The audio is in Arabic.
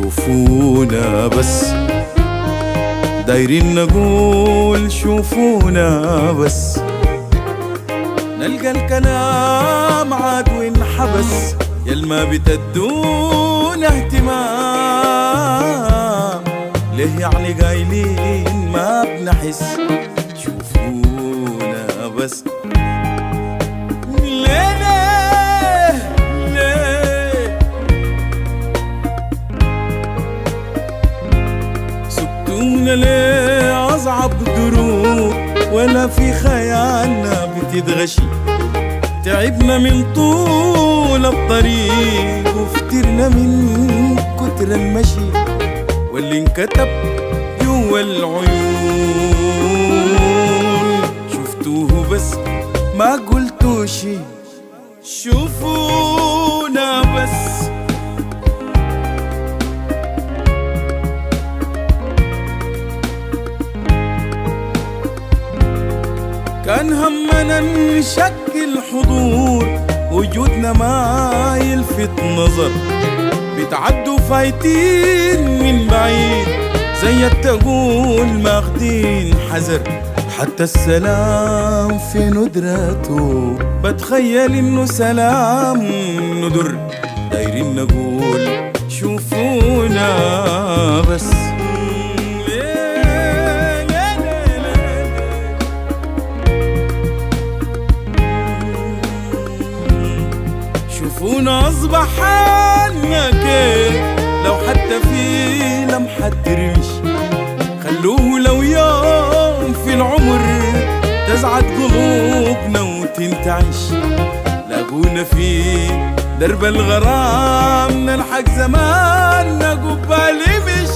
شوفونا بس، دايرين نقول شوفونا بس، نلقى الكلام عاد وانحبس، يل ما بتدون اهتمام، ليه يعني قايلين ما بنحس؟ شوفونا بس. ليه ليه ليه سبتونا ليه أصعب دروب، ولا في خيالنا بتتغشي؟ تعبنا من طول الطريق وفترنا من كتر المشي، واللي انكتب جوا العيون شفتوه بس ما قلتوا شي. شوفونا بس. كان همنا نشكل حضور، وجودنا ما يلفت نظر، بتعدوا فايتين من بعيد زي التقول ماخدين حذر، حتى السلام في ندرته بتخيل انه سلام ندر، دايرين نقول شوفونا بس. شوفونا أصبح حالنا كيف، لو حتى في لمحة رمش، خلوه لو يوم في العمر تسعد قلوبنا وتنتعش، لاقونا في درب الغرام نلحق زماننا قبالي مش